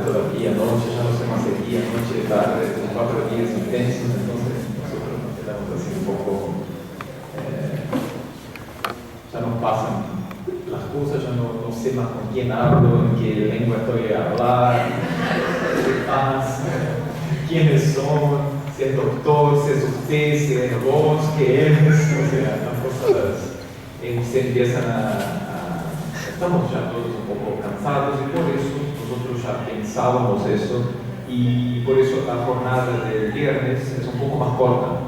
todavía, noche, ya no sé más de día, noche, tarde, 4 días intensos, entonces nosotros nos quedamos así un poco, ya no pasan las cosas, ya no sé más con quién hablo, en qué lengua estoy a hablar, qué pasa, quiénes son, si es doctor, si es usted, si es vos, qué eres, o sea, las cosas se empiezan estamos ya todos un poco cansados y por eso nosotros ya pensábamos eso y por eso la jornada del viernes es un poco más corta.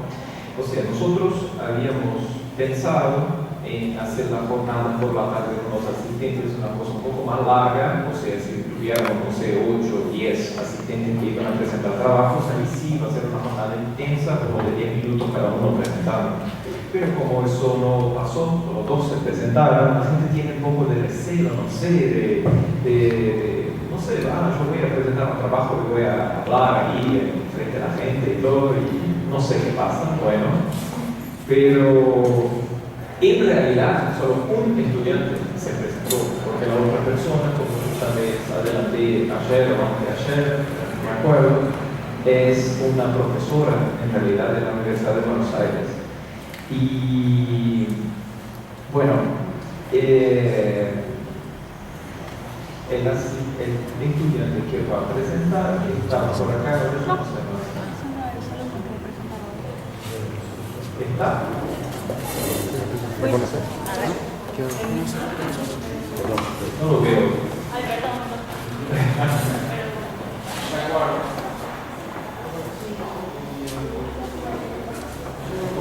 O sea, nosotros habíamos pensado en hacer la jornada por la tarde con los asistentes, una cosa un poco más larga, o sea, si tuviéramos, no sé, 8 o 10 asistentes que iban a presentar trabajos, ahí sí va a ser una jornada intensa, como de 10 minutos cada uno presentando. Pero como eso no pasó, los dos se presentaron, la gente tiene un poco de recelo, no sé, no sé, yo voy a presentar un trabajo y voy a hablar ahí frente a la gente y todo, y no sé qué pasa, bueno, pero en realidad solo un estudiante se presentó, porque la otra persona, como yo ya les adelanté ayer o anteayer, no me acuerdo, es una profesora en realidad de la Universidad de Buenos Aires. Y bueno, el estudiante que va a presentar está por acá, no sé más. ¿Está? No lo veo.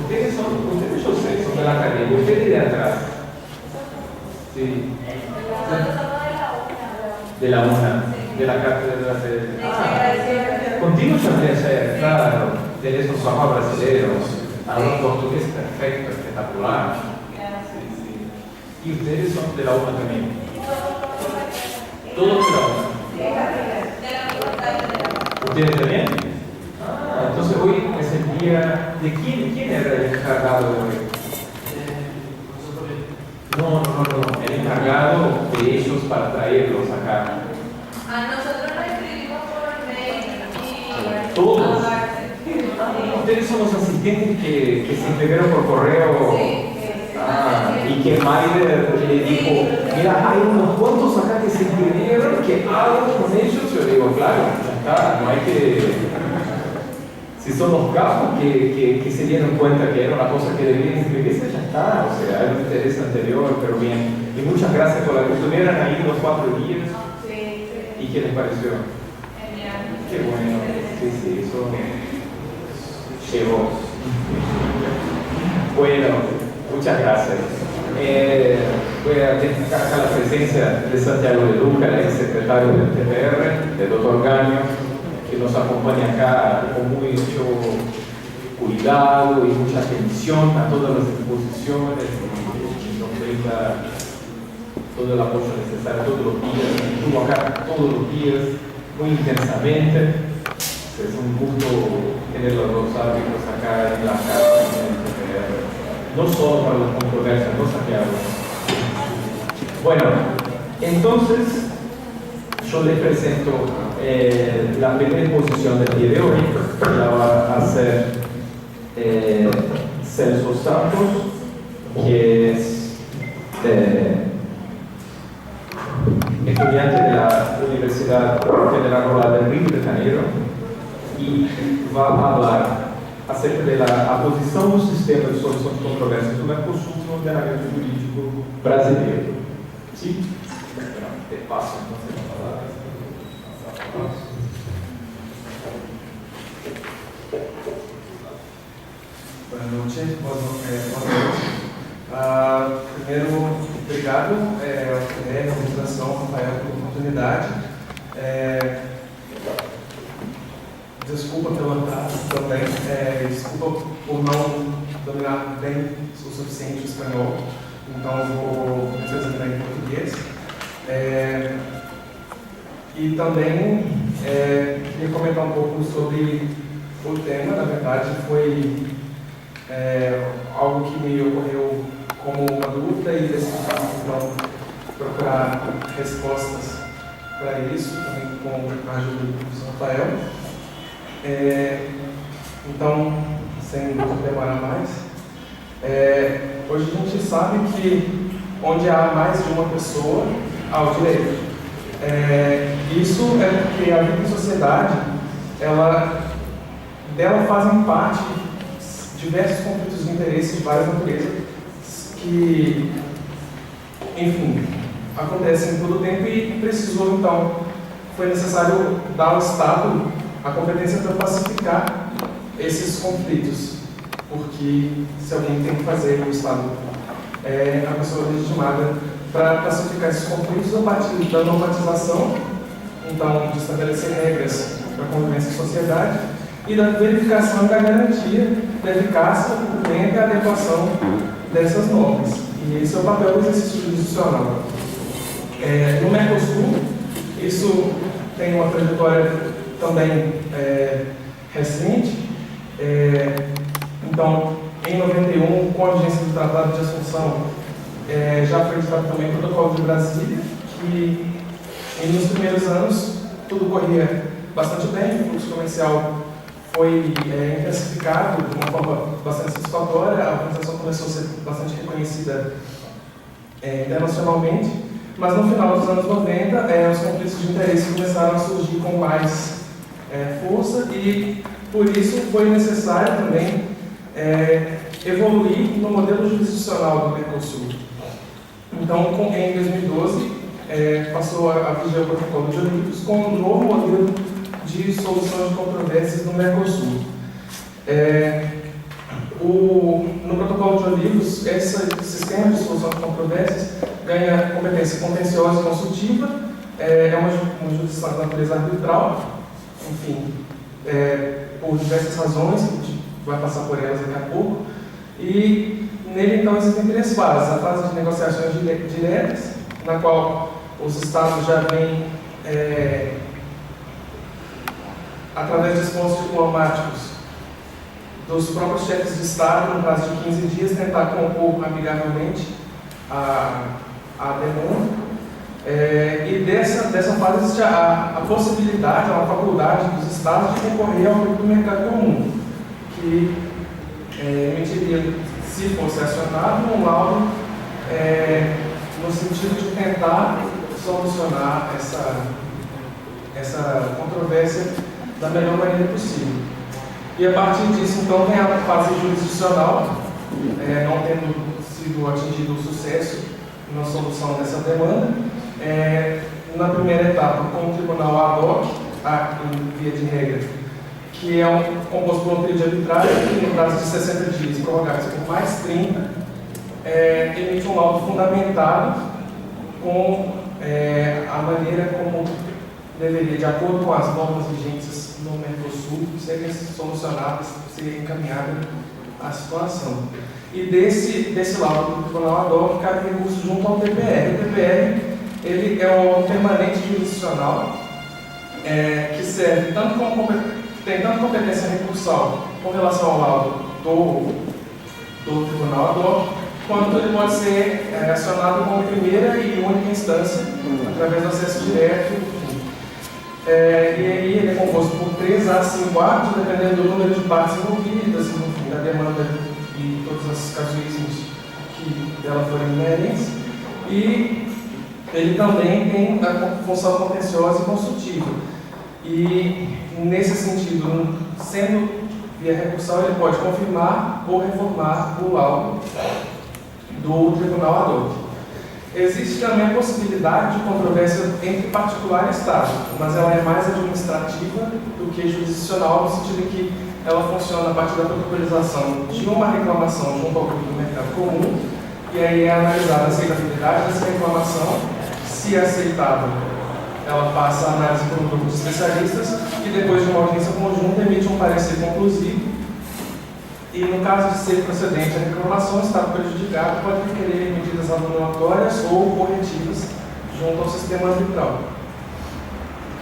Ustedes yo sé, son de la academia, ustedes de atrás. Sí. De la una, de la cátedra de Continuo ayer, claro, de esos papás brasileños, a los portugués perfecto, espectacular. Sí, sí. Y ustedes son de la una también. Todos de la una. ¿Ustedes también? Entonces hoy es el día de quién era el encargado de hoy. No, el encargado de ellos para traerlos acá. Nosotros lo escribimos por mail. Todos. Ustedes son los asistentes que se inscribieron por correo. Y que Maider le dijo, mira, hay unos cuantos acá que se inscribieron, ¿qué hago con ellos? Yo digo, claro, ya está, no hay que... Si son los capos que se dieron cuenta que era una cosa que debían inscribirse, ya está, o sea, hay un interés anterior, pero bien. Y muchas gracias por la que estuvieran ahí los 4 días. Sí. ¿Y qué les pareció? Genial. Qué bueno, sí, eso llegó. Bueno, muchas gracias. Voy a destacar acá la presencia de Santiago de Luca, el secretario del TPR, del doctor Gaño, que nos acompaña acá con mucho cuidado y mucha atención a todas las exposiciones y nos brinda todo el apoyo necesario todos los días, estuvo acá todos los días muy intensamente. Es un gusto tener los dos árbitros acá en la casa, no solo para las controversias, no Santiago. Bueno, entonces yo les presento la primera exposición del día de hoy, que la va a hacer Celso Santos, que es estudiante de la Universidad Federal Rural del Rio de Janeiro, y va a hablar acerca de la aposição do sistema de solução de controvérsias do Mercosul no ordenamento jurídico brasileiro. Sim? É fácil, não sei falar. Boa noite. Primeiro, obrigado à administração, Rafael, pela oportunidade. Desculpa pelo atraso também, desculpa por não dominar bem o suficiente o espanhol, então vou me apresentar em português. E também queria comentar um pouco sobre o tema. Na verdade, foi algo que me ocorreu como uma dúvida e decidi então procurar respostas para isso, também com a ajuda do professor Rafael. Então, sem demorar mais, hoje a gente sabe que onde há mais de uma pessoa, há o direito. Isso é porque a vida em sociedade, dela fazem parte diversos conflitos de interesse de várias naturezas que, enfim, acontecem todo o tempo e precisou, então, foi necessário dar ao Estado a competência para pacificar esses conflitos, porque se alguém tem que fazer, o Estado é a pessoa legitimada para pacificar esses conflitos a partir da normatização, então, de estabelecer regras para a convivência em sociedade e da verificação e da garantia da eficácia, cumprimento e adequação dessas normas. E esse é o papel do exercício jurisdicional. No Mercosul, isso tem uma trajetória também recente. Então, em 91, com a vigência do Tratado de Assunção, já foi editado também o Protocolo de Brasília, que nos primeiros anos tudo corria bastante bem, o fluxo comercial foi intensificado de uma forma bastante satisfatória, a organização começou a ser bastante reconhecida internacionalmente, mas no final dos anos 90, os conflitos de interesse começaram a surgir com mais força e, por isso, foi necessário também evoluir no modelo jurisdicional do Mercosul. Então, em 2012, passou a viger o Protocolo de Olímpicos com um novo modelo de solução de controvérsias no Mercosul. No Protocolo de Olímpicos, esse sistema de solução de controvérsias ganha competência contenciosa e consultiva, uma jurisdição de natureza arbitral, enfim, por diversas razões, a gente vai passar por elas daqui a pouco, e nele então existem três fases: a fase de negociações diretas, na qual os Estados já vêm, através de esforços diplomáticos dos próprios chefes de Estado, no prazo de 15 dias, tentar compor amigavelmente a demanda. E dessa fase existe a possibilidade, a faculdade dos Estados de concorrer ao grupo do mercado comum, que emitiria, se fosse acionado, um laudo no sentido de tentar solucionar essa controvérsia da melhor maneira possível. E a partir disso, então, vem a fase jurisdicional, não tendo sido atingido o sucesso na solução dessa demanda. Na primeira etapa, com o tribunal ad hoc, em via de regra, que é composto por um trio de arbitrário, que no prazo de 60 dias, prorrogados por mais 30, emite um laudo fundamentado com a maneira como deveria, de acordo com as normas vigentes no Mercosul, ser solucionada, ser encaminhada a situação. E desse laudo do tribunal ad hoc cabe recurso junto ao TPR. O TPR ele é um órgão permanente jurisdicional que serve tem tanto competência recursal com relação ao laudo do tribunal ad hoc, quanto ele pode ser acionado como primeira e única instância, através do acesso direto. E aí ele é composto por 3 a 5 atos, dependendo do número de partes envolvidas, enfim, da demanda e todos os casuísmos que dela forem inerentes. E ele também tem a função contenciosa e consultiva. E, nesse sentido, sendo via recursal, ele pode confirmar ou reformar o laudo do tribunal ad hoc. Existe também a possibilidade de controvérsia entre particular e Estado, mas ela é mais administrativa do que jurisdicional, no sentido que ela funciona a partir da protocolização de uma reclamação junto ao grupo do mercado comum, e aí é analisada a aceitabilidade dessa reclamação. Se é aceitável, ela passa a análise por um grupo de especialistas e depois de uma audiência conjunta emite um parecer conclusivo. E no caso de ser procedente a reclamação, o Estado prejudicado pode requerer medidas atenuatórias ou corretivas junto ao sistema arbitral.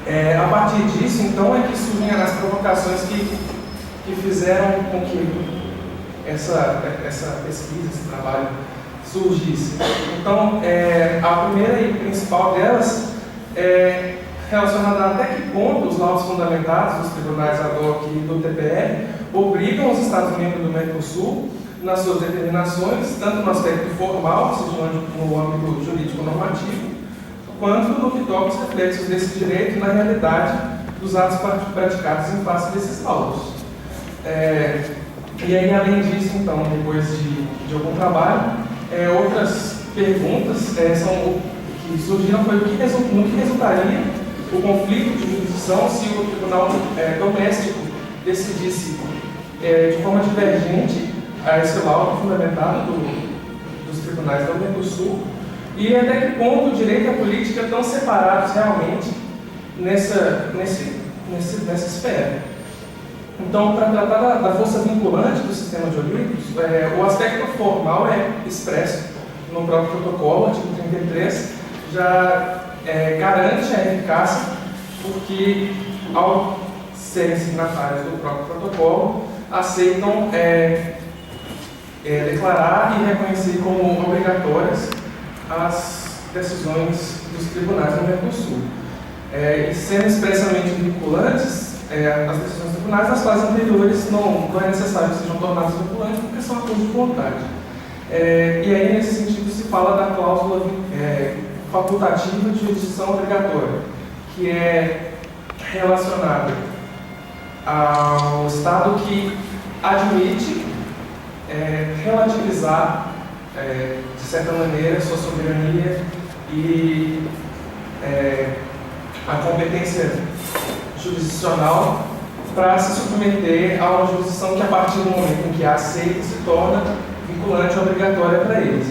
A partir disso, então, é que surgem as provocações que fizeram com que essa pesquisa, esse trabalho surgisse. Então, a primeira e principal delas relacionada a até que ponto os laudos fundamentados dos tribunais ad hoc e do TPR obrigam os Estados-membros do Mercosul nas suas determinações, tanto no aspecto formal, ou seja, no âmbito jurídico-normativo, quanto no que toca os reflexos desse direito na realidade dos atos praticados em face desses laudos. E aí, além disso, então, depois de algum trabalho, outras perguntas que surgiram foi no que resultaria o conflito de jurisdição se o tribunal doméstico decidisse de forma divergente a esse laudo fundamentado dos tribunais do Mercosul, e até que ponto o direito e a política estão separados realmente nessa esfera. Então, para tratar da força vinculante do sistema de olímpicos, o aspecto formal é expresso no próprio protocolo, artigo 33, já garante a eficácia, porque, ao serem signatários do próprio protocolo, aceitam declarar e reconhecer como obrigatórias as decisões dos tribunais do Mercosul. E sendo expressamente vinculantes, as decisões dos tribunais nas fases anteriores não é necessário que sejam tornadas vinculantes, porque são acordos de vontade. E aí, nesse sentido, se fala da cláusula facultativa de jurisdição obrigatória, que é relacionada ao Estado que admite relativizar, de certa maneira, sua soberania e a competência jurisdicional para se submeter a uma jurisdição que, a partir do momento em que a aceita, se torna vinculante e obrigatória para eles.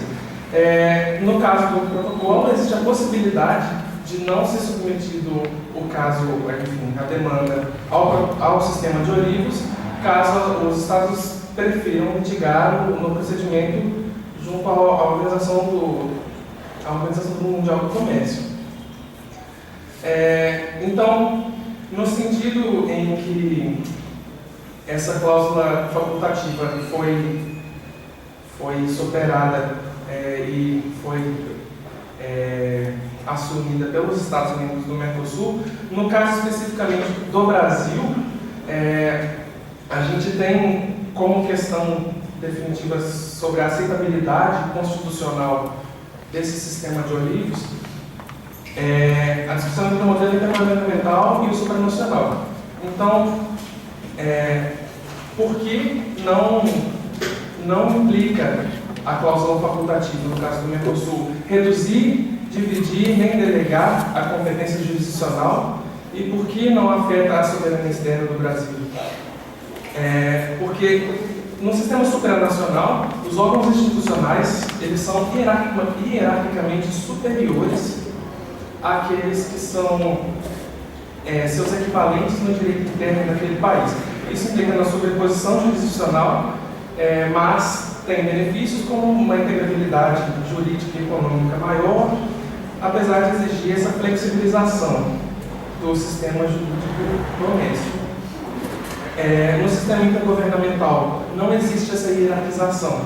No caso do protocolo, existe a possibilidade de não ser submetido o caso, enfim, a demanda ao sistema de olivos, caso os Estados prefiram mitigar no procedimento junto à Organização do Mundial do Comércio. Então, no sentido em que essa cláusula facultativa foi superada e foi assumida pelos Estados-membros do Mercosul, no caso especificamente do Brasil, a gente tem como questão definitiva sobre a aceitabilidade constitucional desse sistema de olivos a discussão entre o modelo intergovernamental e o supranacional. Então, por que não implica a cláusula facultativa, no caso do Mercosul, reduzir, dividir, nem delegar a competência jurisdicional, e por que não afeta a soberania externa do Brasil? Porque no sistema supranacional, os órgãos institucionais eles são hierarquicamente superiores àqueles que são seus equivalentes no direito interno daquele país. Isso implica na sobreposição jurisdicional, mas tem benefícios como uma integrabilidade jurídica e econômica maior, apesar de exigir essa flexibilização do sistema jurídico doméstico. No sistema intergovernamental não existe essa hierarquização,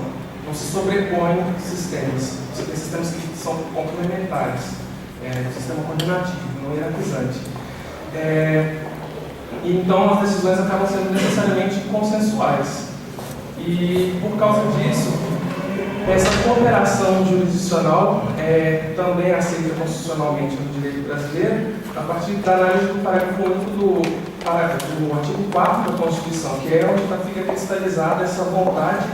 não se sobrepõem sistemas. Você tem sistemas que são complementares, no sistema coordenativo, não hierarquizante. Então as decisões acabam sendo necessariamente consensuais. E por causa disso, essa cooperação jurisdicional também é aceita constitucionalmente no direito brasileiro, a partir da análise do parágrafo único do artigo 4 da Constituição, que é onde fica cristalizada essa vontade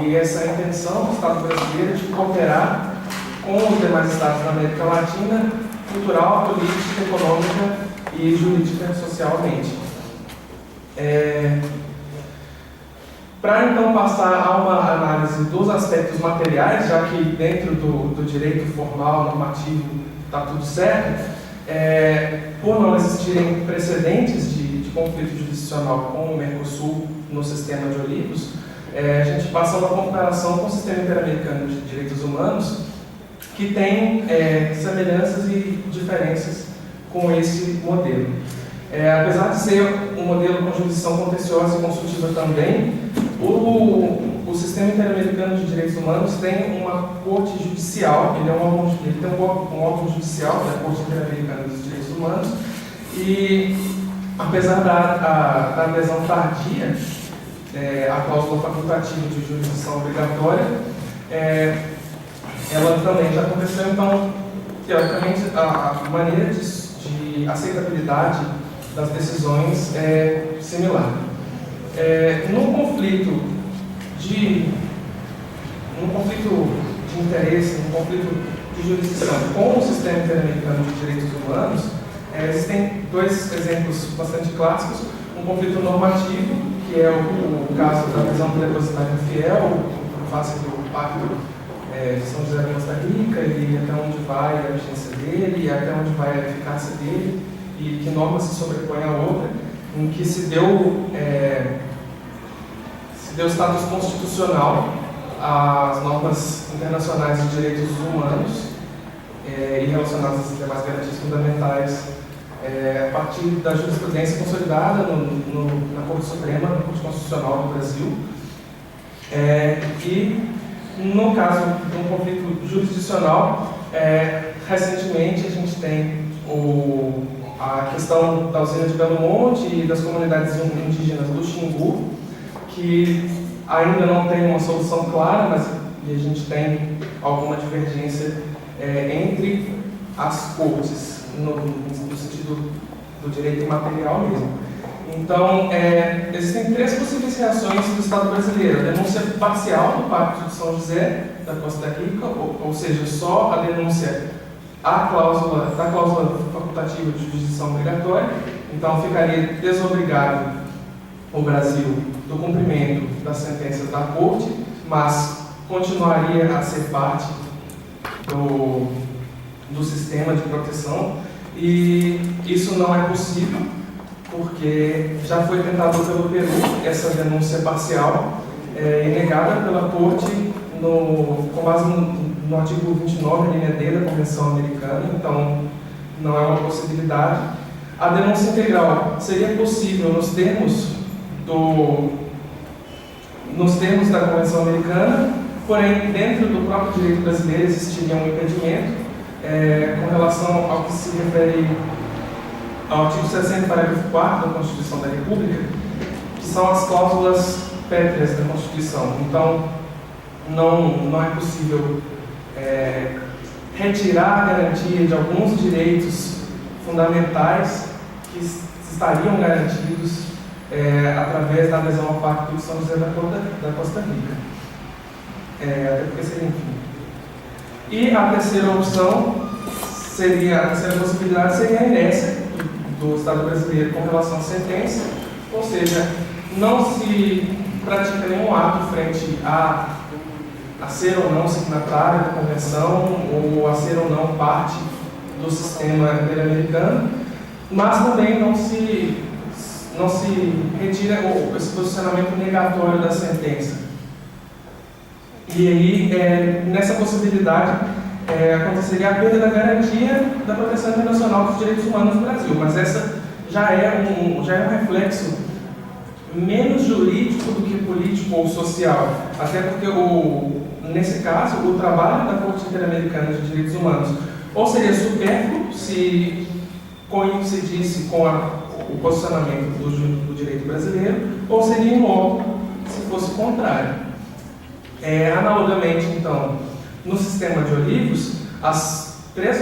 e essa intenção do Estado brasileiro de cooperar com os demais Estados da América Latina, cultural, política, econômica e jurídica socialmente. Para então passar a uma análise dos aspectos materiais, já que dentro do direito formal, normativo, está tudo certo, por não existirem precedentes de conflito jurisdicional com o Mercosul no sistema de olivos, a gente passa uma comparação com o sistema interamericano de direitos humanos, que tem semelhanças e diferenças com esse modelo. Apesar de ser um modelo com jurisdição contenciosa e consultiva também, o sistema interamericano de direitos humanos tem uma corte judicial, ele tem um órgão judicial, que é a Corte Interamericana dos Direitos Humanos, humanos. E, apesar da adesão tardia à cláusula facultativa de jurisdição obrigatória, ela também já aconteceu. Então, teoricamente, a maneira de aceitabilidade das decisões é similar. No conflito de interesse, no conflito de jurisdição com o sistema interamericano de direitos humanos, existem dois exemplos bastante clássicos: um conflito normativo, que é o caso da prisão do depositário infiel, em face do Pacto de São José da Costa Rica, e até onde vai a vigência dele, e até onde vai a eficácia dele, e que norma se sobrepõe à outra, em que se deu status constitucional às normas internacionais de direitos humanos e relacionadas às demais garantias fundamentais a partir da jurisprudência consolidada na Corte Suprema, na Corte Constitucional do Brasil. E, no caso de um conflito jurisdicional, recentemente a gente tem a questão da usina de Belo Monte e das comunidades indígenas do Xingu, que ainda não tem uma solução clara, mas a gente tem alguma divergência entre as cortes, no sentido do direito imaterial mesmo. Então, existem três possíveis reações do Estado brasileiro: a denúncia parcial do Pacto de São José da Costa Rica, ou seja, só a denúncia da cláusula facultativa de jurisdição obrigatória. Então, ficaria desobrigado o Brasil do cumprimento das sentenças da Corte, mas continuaria a ser parte do sistema de proteção, e isso não é possível, porque já foi tentado pelo Peru essa denúncia parcial e negada pela Corte com base no artigo 29, linha D da Convenção Americana, então não é uma possibilidade. A denúncia integral seria possível nos termos da Convenção Americana, porém, dentro do próprio direito brasileiro existiria um impedimento com relação ao que se refere ao artigo 60, parágrafo 4 da Constituição da República, que são as cláusulas pétreas da Constituição. Então, não é possível retirar a garantia de alguns direitos fundamentais que estariam garantidos através da adesão ao Pacto de São José da Costa Rica. Até porque seria enfim. E a terceira opção a terceira possibilidade seria a inércia do Estado brasileiro com relação à sentença, ou seja, não se pratica nenhum ato frente a ser ou não signatário da convenção, ou a ser ou não parte do sistema interamericano, mas também não se retira esse posicionamento negatório da sentença. E aí, nessa possibilidade, aconteceria a perda da garantia da proteção internacional dos direitos humanos no Brasil, mas essa já é um reflexo menos jurídico do que político ou social, até porque, nesse caso, o trabalho da Corte Interamericana de Direitos Humanos ou seria supérfluo se coincidisse com o posicionamento do direito brasileiro, ou seria imóvel se fosse contrário. Analogamente, então, no sistema de Olivos, as três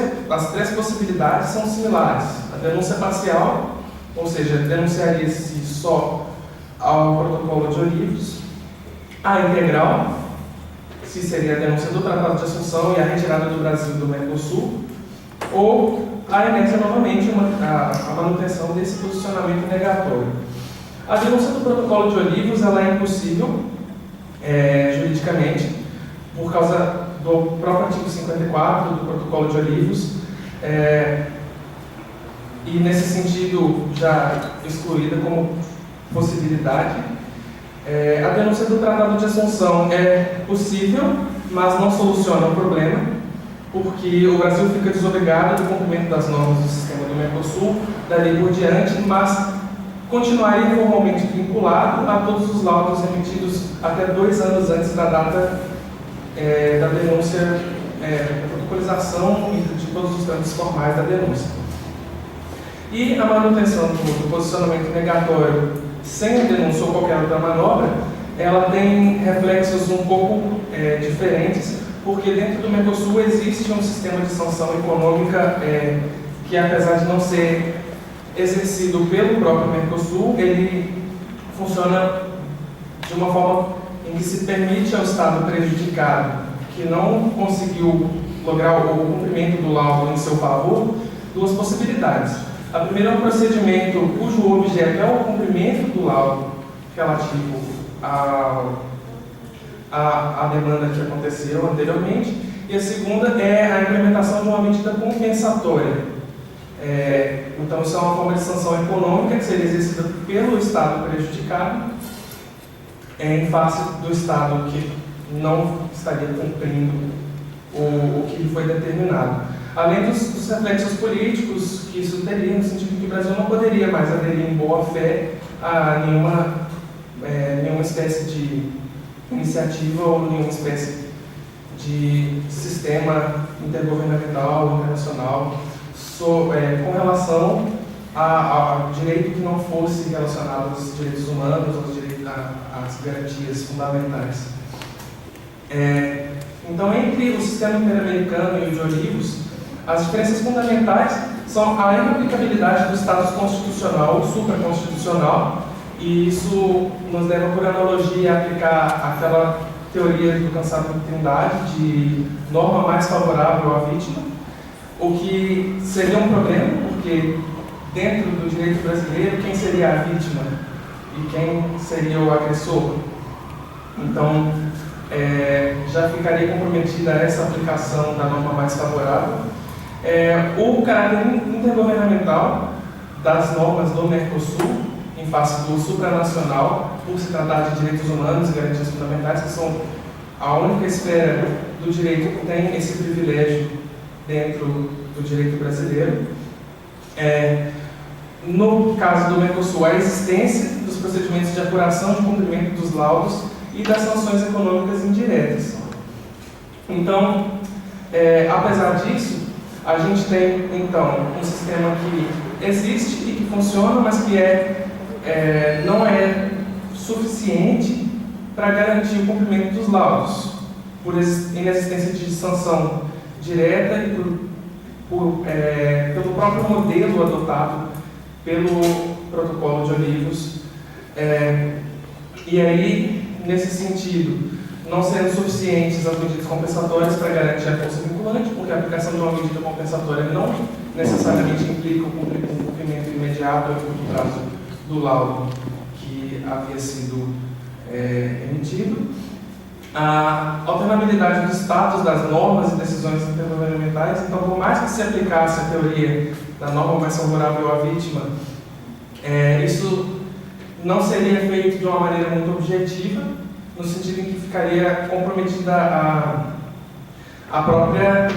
possibilidades são similares. A denúncia parcial, ou seja, denunciaria-se só ao protocolo de Olivos; a integral, se seria a denúncia do Tratado de Assunção e a retirada do Brasil do Mercosul; ou a inércia, novamente, a manutenção desse posicionamento negatório. A denúncia do protocolo de Olivos ela é impossível juridicamente, por causa do próprio artigo 54 do protocolo de Olivos, e nesse sentido já excluída como possibilidade. A denúncia do Tratado de Assunção é possível, mas não soluciona o problema, porque o Brasil fica desobrigado do cumprimento das normas do sistema do Mercosul dali por diante, mas continuaria formalmente vinculado a todos os laudos emitidos até 2 anos antes da data da denúncia, da protocolização e de todos os trâmites formais da denúncia. E a manutenção do posicionamento negatório sem a denúncia ou qualquer outra manobra, ela tem reflexos um pouco diferentes, porque dentro do Mercosul existe um sistema de sanção econômica que, apesar de não ser exercido pelo próprio Mercosul, ele funciona de uma forma em que se permite ao Estado prejudicado, que não conseguiu lograr o cumprimento do laudo em seu favor, duas possibilidades. A primeira é um procedimento cujo objeto é o cumprimento do laudo relativo à demanda que aconteceu anteriormente, e a segunda é a implementação de uma medida compensatória. Então, isso é uma forma de sanção econômica que seria exercida pelo Estado prejudicado em face do Estado que não estaria cumprindo o que lhe foi determinado. Além dos reflexos políticos que isso teria, no sentido de que o Brasil não poderia mais aderir em boa fé a nenhuma espécie de iniciativa ou nenhuma espécie de sistema intergovernamental, internacional, com relação a direito que não fosse relacionado aos direitos humanos, às garantias fundamentais. Então, entre o sistema interamericano e o de Olivos, as diferenças fundamentais são a inaplicabilidade do status constitucional ou supraconstitucional, e isso nos leva, por analogia, a aplicar aquela teoria do cansado de trindade, de norma mais favorável à vítima, o que seria um problema, porque dentro do direito brasileiro, quem seria a vítima e quem seria o agressor? Então, já ficaria comprometida essa aplicação da norma mais favorável. O caráter intergovernamental das normas do Mercosul, em face do supranacional, por se tratar de direitos humanos e garantias fundamentais, que são a única esfera do direito que tem esse privilégio dentro do direito brasileiro. No caso do Mercosul, a existência dos procedimentos de apuração de cumprimento dos laudos e das sanções econômicas indiretas. Então, apesar disso, a gente tem, então, um sistema que existe e que funciona, mas que não é suficiente para garantir o cumprimento dos laudos, por inexistência de sanção direta e pelo próprio modelo adotado pelo Protocolo de Olivos. E aí, nesse sentido, não sendo suficientes as medidas compensatórias para garantir a força vinculante, porque a aplicação de uma medida compensatória não necessariamente implica o cumprimento imediato ou curto prazo do laudo que havia sido emitido. A alternabilidade do status das normas e decisões intergovernamentais. Então, por mais que se aplicasse a teoria da norma mais favorável à vítima, isso não seria feito de uma maneira muito objetiva, no sentido em que ficaria comprometida a própria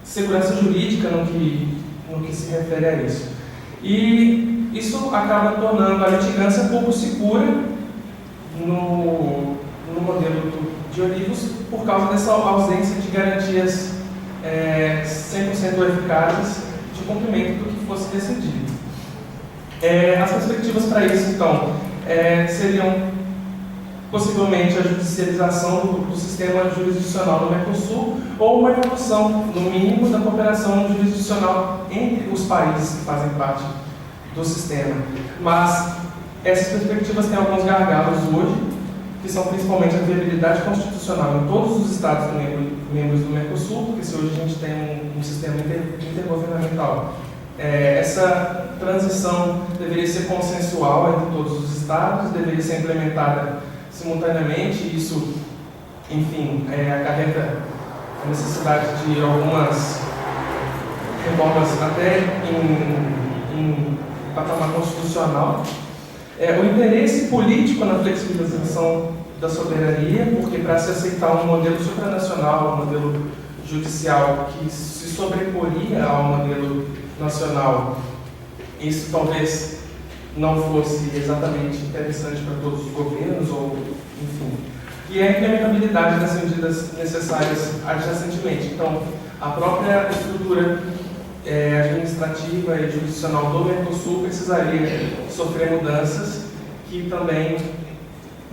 segurança jurídica no que se refere a isso. E isso acaba tornando a litigância pouco segura no modelo de Olivos, por causa dessa ausência de garantias 100% eficazes de cumprimento do que fosse decidido. As perspectivas para isso, então, seriam possivelmente a judicialização do sistema jurisdicional do Mercosul ou uma evolução, no mínimo, da cooperação jurisdicional entre os países que fazem parte do sistema. Mas essas perspectivas têm alguns gargalos hoje, que são principalmente a viabilidade constitucional em todos os Estados membros do Mercosul, porque se hoje a gente tem um sistema intergovernamental, essa transição deveria ser consensual entre todos os Estados, deveria ser implementada simultaneamente. Isso, enfim, acarreta a necessidade de algumas reformas até em patamar constitucional. O interesse político na flexibilização da soberania, porque para se aceitar um modelo supranacional, um modelo judicial que se sobreporia ao modelo nacional, isso talvez não fosse exatamente interessante para todos os governos, ou enfim. E a implementabilidade das medidas necessárias adjacentemente. Então, a própria estrutura administrativa e jurisdicional do Mercosul precisaria sofrer mudanças que também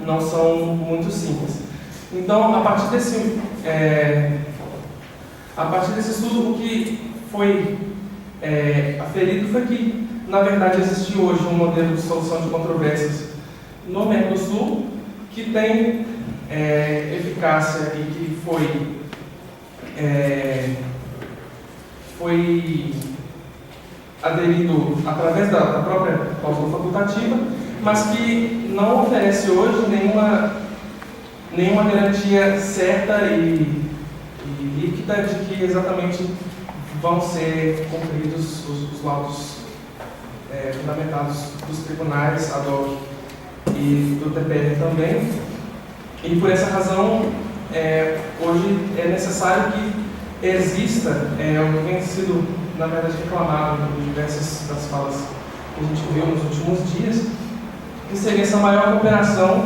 não são muito simples. Então, a partir desse estudo, o que foi aferido foi que, na verdade, existe hoje um modelo de solução de controvérsias no Mercosul que tem eficácia e que foi aderido através da própria cláusula facultativa, mas que não oferece hoje nenhuma garantia certa e líquida de que exatamente vão ser cumpridos os laudos fundamentados dos tribunais ad hoc e do TPR também. E por essa razão, hoje é necessário que exista o que vem sido, na verdade, reclamado em diversas das falas que a gente viu nos últimos dias, que seria essa maior cooperação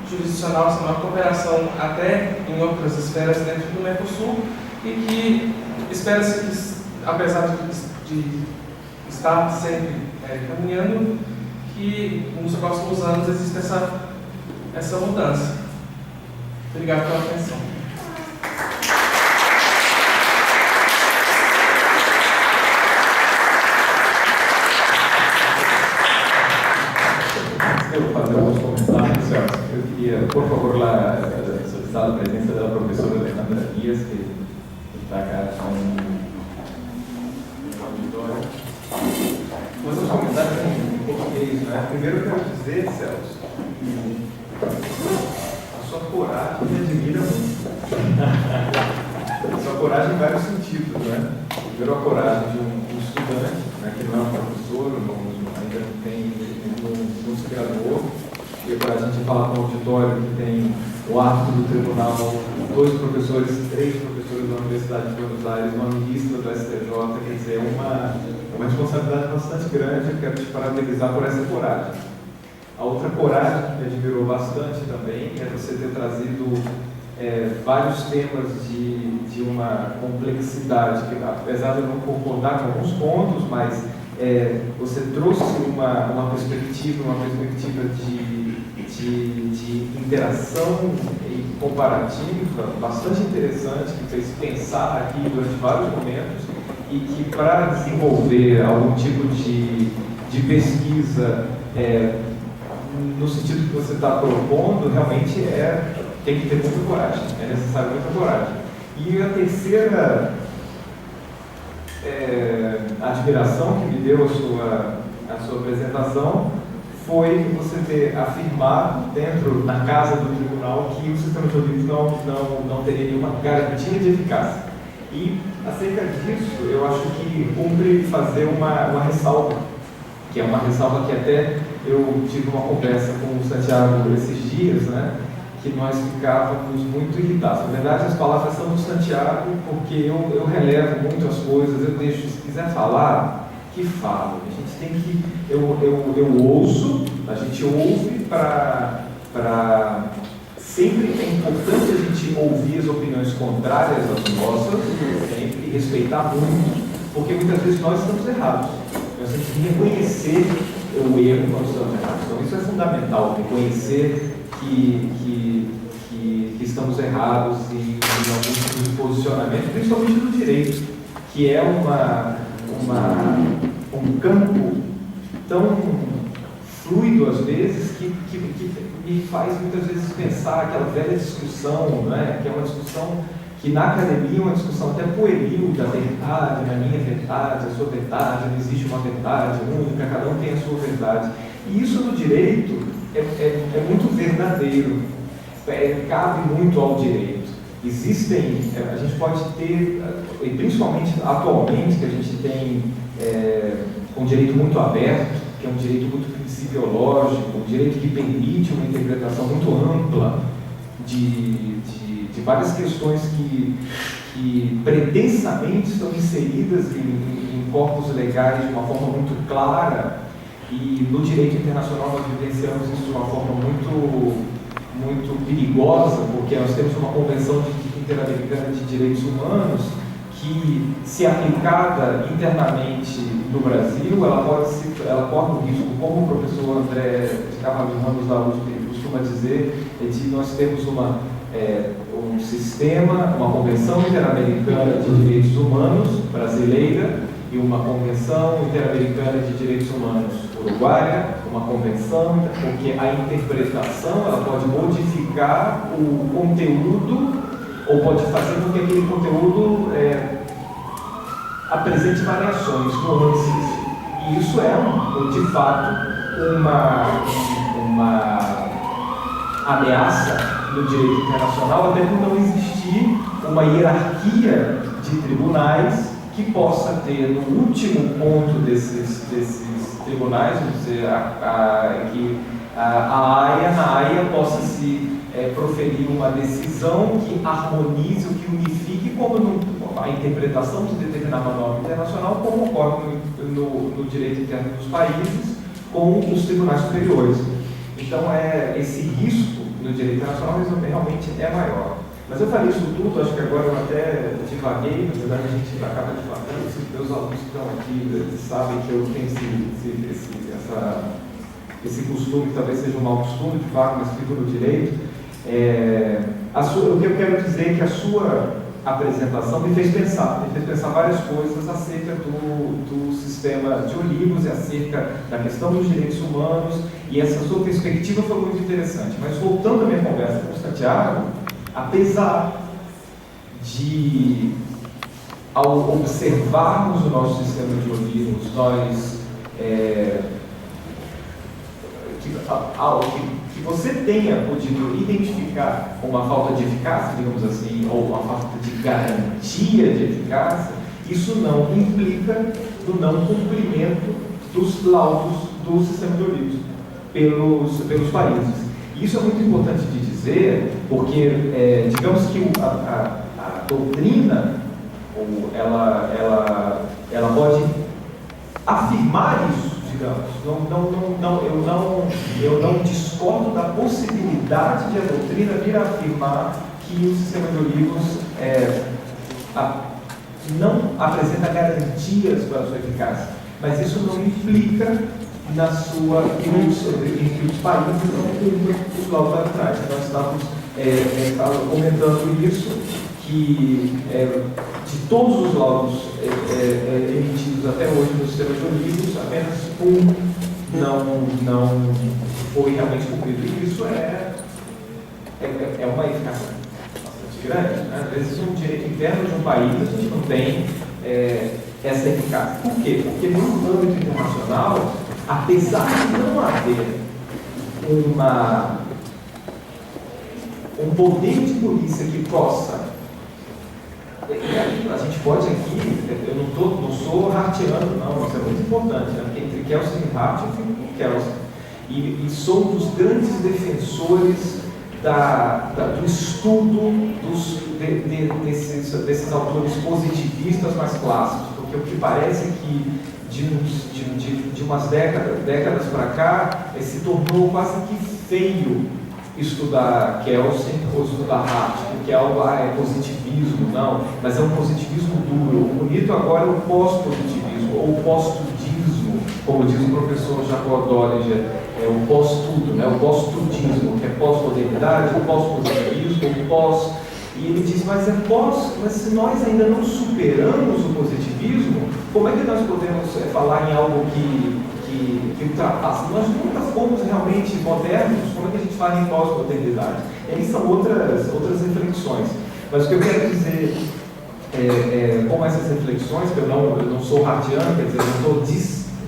jurisdicional, essa maior cooperação até em outras esferas dentro do Mercosul, e que espera-se que, apesar de estar sempre caminhando, que nos próximos anos exista essa mudança. Obrigado pela atenção. Eu vou fazer alguns comentários. Eu queria, por favor, lá solicitar a presença da professora Alejandra Dias, que está cá com o auditório. Mas os comentários em português, né? Primeiro eu quero dizer, Celso, que a sua coragem me admira muito. A sua coragem em vários sentidos, né? Primeiro, a coragem de um estudante, né, que não é um professor, ainda não tem, não se graduou, e a coragem de falar com o auditório que tem o árbitro do tribunal, 2 professores, 3 professores da Universidade de Buenos Aires, uma ministra do STJ, quer dizer, é uma responsabilidade bastante grande. Eu quero te parabenizar por essa coragem. A outra coragem que me admirou bastante também é você ter trazido vários temas de uma complexidade, que apesar de eu não concordar com alguns pontos, mas você trouxe uma perspectiva de interação e comparativa bastante interessante, que fez pensar aqui durante vários momentos, e que para desenvolver algum tipo de pesquisa no sentido que você está propondo, realmente tem que ter muita coragem, é necessário muita coragem. E a terceira admiração que me deu a sua apresentação foi você ter afirmado na casa do tribunal que o sistema jurídico não teria nenhuma garantia de eficácia. E acerca disso, eu acho que cumpre fazer uma ressalva, que é uma ressalva que até eu tive uma conversa com o Santiago esses dias, né? Que nós ficávamos muito irritados. Na verdade, as palavras são do Santiago, porque eu relevo muito as coisas, eu deixo, se quiser falar, que fala. A gente tem que, eu ouço, a gente ouve para sempre é importante a gente ouvir as opiniões contrárias às nossas, sempre respeitar muito, porque muitas vezes nós estamos errados. Nós temos que reconhecer o erro quando estamos errados. Então isso é fundamental, reconhecer que estamos errados em algum tipo de posicionamento, principalmente no direito, que é um campo tão fluido às vezes que me faz muitas vezes pensar aquela velha discussão, né? Que é uma discussão que na academia é uma discussão até pueril da verdade, a minha verdade, a sua verdade, não existe uma verdade única, cada um tem a sua verdade. E isso no direito é muito verdadeiro, cabe muito ao direito. Existem, a gente pode ter, e principalmente atualmente, que a gente tem um direito muito aberto, que é um direito muito principiológico, um direito que permite uma interpretação muito ampla de várias questões que pretensamente estão inseridas em corpos legais de uma forma muito clara, e no direito internacional nós vivenciamos isso de uma forma muito perigosa, porque nós temos uma convenção interamericana de direitos humanos que, se aplicada internamente no Brasil, ela corre o risco, como o professor André de Carvalho Ramos da USP costuma dizer, de nós termos um sistema, uma Convenção Interamericana de Direitos Humanos brasileira e uma Convenção Interamericana de Direitos Humanos uruguaia, uma convenção, porque a interpretação ela pode modificar o conteúdo ou pode fazer com que aquele conteúdo apresente variações, nuances. E isso é, de fato, uma ameaça no direito internacional, até por não existir uma hierarquia de tribunais que possa ter, no último ponto desses tribunais, vamos dizer, que na AIA possa se proferir uma decisão que harmonize, que unifique como a interpretação de determinada norma internacional, como ocorre no direito interno dos países com os tribunais superiores. Então, esse risco no direito internacional realmente é maior. Mas eu falei isso tudo, acho que agora eu até divaguei, na verdade a gente acaba divagando, se meus alunos que estão aqui sabem que eu tenho esse costume, que talvez seja um mau costume, de fato, mas fico no direito. O que eu quero dizer é que a sua apresentação me fez pensar várias coisas acerca do sistema de Olivos e acerca da questão dos direitos humanos, e essa sua perspectiva foi muito interessante. Mas voltando à minha conversa com o Santiago, apesar de, ao observarmos o nosso sistema de Olivos, nós que você tenha podido identificar uma falta de eficácia, digamos assim, ou uma falta de garantia de eficácia, isso não implica no não cumprimento dos laudos do sistema de Olivos pelos países. Isso é muito importante de dizer, porque, digamos que a doutrina, ela pode afirmar isso, digamos. Eu não discordo da possibilidade de a doutrina vir a afirmar que o sistema de Olivos não apresenta garantias para a sua eficácia, mas isso não implica que os países não cumprem os laudos arbitrais. Nós estávamos comentando isso, que de todos os laudos emitidos até hoje no sistema de Olivos, apenas um não foi realmente cumprido. E isso é uma eficácia bastante grande, né? Às vezes, no direito interno de um país, a gente não tem essa eficácia. Por quê? Porque no âmbito internacional, apesar de não haver um poder de polícia que possa, a gente pode aqui, eu não sou hartiano, não, isso é muito importante, né? Porque entre Kelsen e Hart eu fico com Kelsen, e sou um dos grandes defensores do estudo desses autores positivistas mais clássicos, porque o que parece que de umas décadas para cá, se tornou quase que feio estudar Kelsen ou estudar Hart, porque é positivismo, não, mas é um positivismo duro. O bonito agora é o pós-positivismo, ou pós-tudismo, como diz o professor Jacob Dollinger, o pós-tudo, né? O pós-tudismo, que é pós-modernidade, o pós-positivismo, o pós... E ele diz, mas se nós ainda não superamos o positivismo, como é que nós podemos falar em algo que ultrapassa? Nós nunca fomos realmente modernos, como é que a gente fala em pós-modernidade? E aí são outras reflexões. Mas o que eu quero dizer com essas reflexões, que eu não sou hartiano, quer dizer,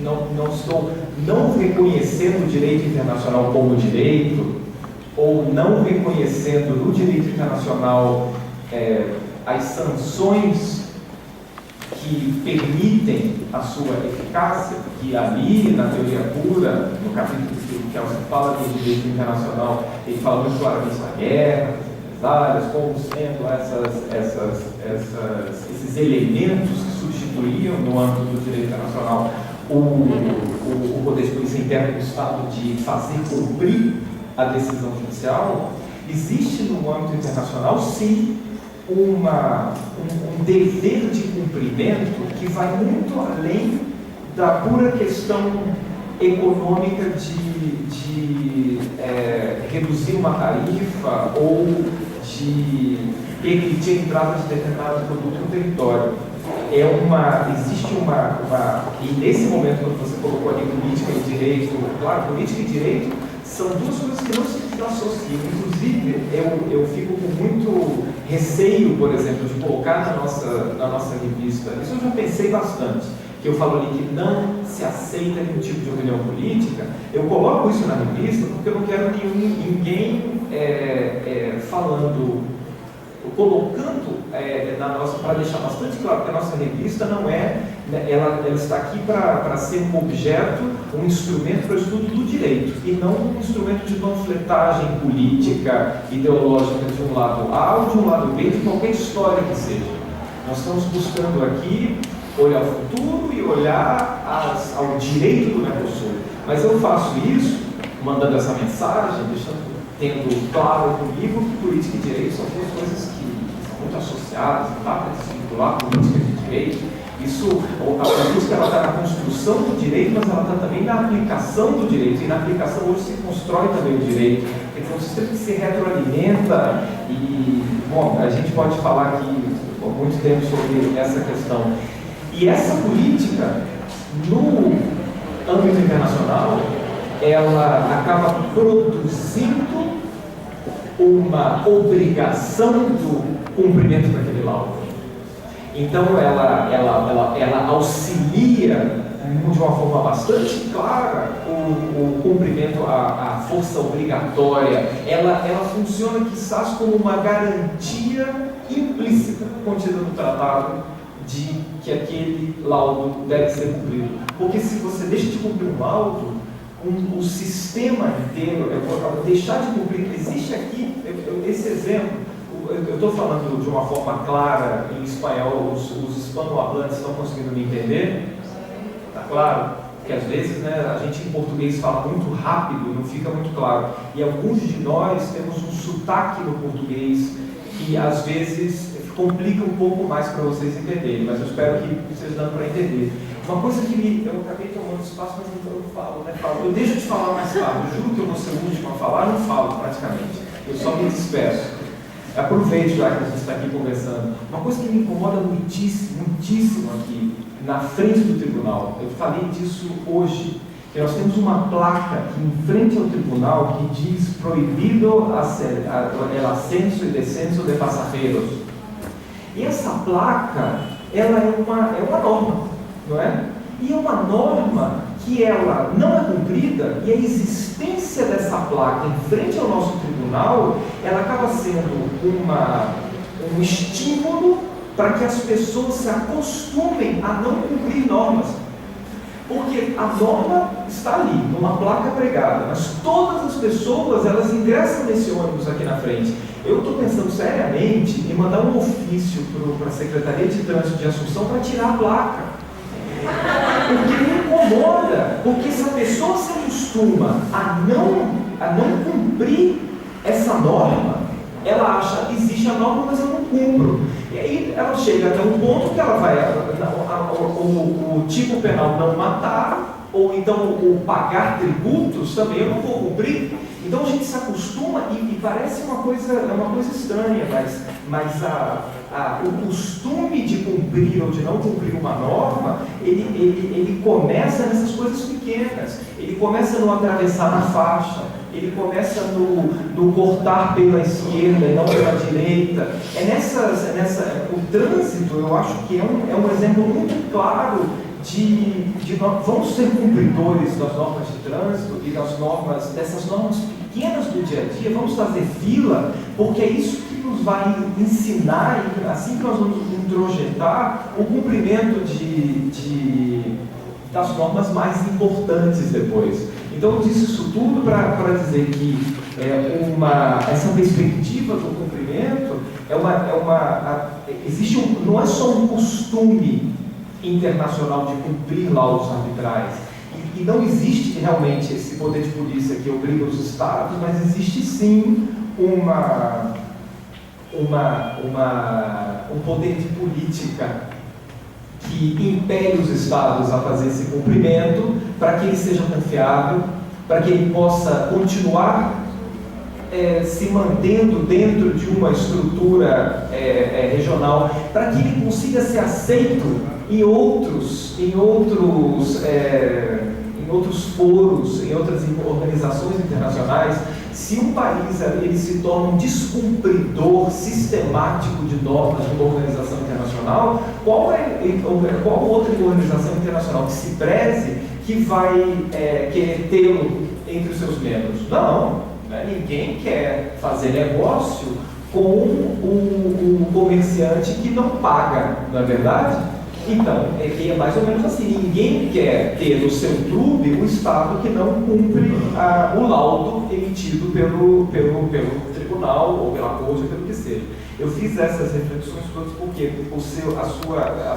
não estou reconhecendo o direito internacional como direito, ou não reconhecendo no direito internacional as sanções que permitem a sua eficácia, que ali, na teoria pura, no capítulo que Kelsen fala do direito internacional, ele fala muito claramente da guerra, das represálias, como sendo esses elementos que substituíam, no âmbito do direito internacional, o poder de polícia interna do Estado de fazer cumprir a decisão judicial. Existe no âmbito internacional, sim, um dever de cumprimento que vai muito além da pura questão econômica de reduzir uma tarifa ou de permitir a entrada de determinado produto no território. E nesse momento, quando você colocou ali política e direito, claro, política e direito são duas coisas que não se associam. Inclusive, eu fico com muito receio, por exemplo, de colocar na nossa revista, isso eu já pensei bastante, que eu falo ali que não se aceita nenhum tipo de opinião política. Eu coloco isso na revista porque eu não quero ninguém colocando para deixar bastante claro que a nossa revista não ela está aqui para ser um objeto, um instrumento para o estudo do direito e não um instrumento de panfletagem política, ideológica de um lado A ou de um lado B, de qualquer história que seja. Nós estamos buscando aqui olhar o futuro e olhar ao direito do Mercosul. Mas eu faço isso mandando essa mensagem, tendo claro comigo que política e direito são duas coisas que são muito associadas, não dá para desvincular política de direito. A política está na construção do direito, mas ela está também na aplicação do direito, e na aplicação hoje se constrói também o direito. Então, um sistema que se retroalimenta e, bom, a gente pode falar aqui por muito tempo sobre essa questão. E essa política, no âmbito internacional, ela acaba produzindo uma obrigação do cumprimento daquele laudo. Então, ela auxilia de uma forma bastante clara o cumprimento, a força obrigatória. Ela funciona, quizás, como uma garantia implícita contida no tratado de que aquele laudo deve ser cumprido. Porque se você deixa de cumprir um laudo, o sistema inteiro, deixar de cumprir, existe aqui, esse exemplo, eu estou falando de uma forma clara em espanhol, os hispanohablantes estão conseguindo me entender? Está claro? Porque às vezes, a gente em português fala muito rápido, não fica muito claro. E alguns de nós temos um sotaque no português que às vezes complica um pouco mais para vocês entenderem, mas eu espero que vocês dão para entender. Uma coisa que eu acabei tomando espaço, mas eu não falo, eu deixo de falar mais tarde, eu juro que eu vou ser o último a falar, não falo praticamente, eu só me despeço. Aproveito já que a gente está aqui conversando. Uma coisa que me incomoda muitíssimo aqui, na frente do tribunal, eu falei disso hoje, que nós temos uma placa aqui em frente ao tribunal que diz proibido el ascenso e descenso de passageiros. E essa placa, ela é uma norma, não é? E é uma norma que ela não é cumprida, e a existência dessa placa em frente ao nosso tribunal, ela acaba sendo um estímulo para que as pessoas se acostumem a não cumprir normas. Porque a norma está ali, numa placa pregada, mas todas as pessoas, elas ingressam nesse ônibus aqui na frente. Eu estou pensando seriamente em mandar um ofício para a Secretaria de Trânsito de Assunção para tirar a placa. Porque me incomoda, porque se a pessoa se acostuma a não cumprir essa norma, ela acha, existe a norma, mas eu não cumpro. E aí ela chega até um ponto que ela vai, o tipo penal não matar, ou então o pagar tributos também eu não vou cumprir. Então a gente se acostuma e parece uma coisa estranha, mas o costume de cumprir ou de não cumprir uma norma, ele começa nessas coisas pequenas. Ele começa no atravessar na faixa, ele começa no cortar pela esquerda e não pela direita. O trânsito, eu acho que é um exemplo muito claro nós vamos ser cumpridores das normas de trânsito e dessas normas pequenas do dia a dia, vamos fazer fila, porque é isso que nos vai ensinar, assim que nós vamos introjetar o cumprimento das normas mais importantes depois. Então eu disse isso tudo para dizer que essa perspectiva do cumprimento não é só um costume internacional de cumprir laudos arbitrais, e não existe realmente esse poder de polícia que obriga os estados, mas existe sim um poder de política que impele os estados a fazer esse cumprimento, para que ele seja confiável, para que ele possa continuar se mantendo dentro de uma estrutura regional, para que ele consiga ser aceito em outros foros, em outras organizações internacionais. Se um país ele se torna um descumpridor sistemático de normas de uma organização internacional, qual outra organização internacional que se preze que vai querer tê-lo entre os seus membros? Não, né? Ninguém quer fazer negócio com um comerciante que não paga, não é verdade? Então, é mais ou menos assim, ninguém quer ter no seu clube um Estado que não cumpre o laudo emitido pelo tribunal ou pela corte, ou pelo que seja. Eu fiz essas reflexões todas porque a sua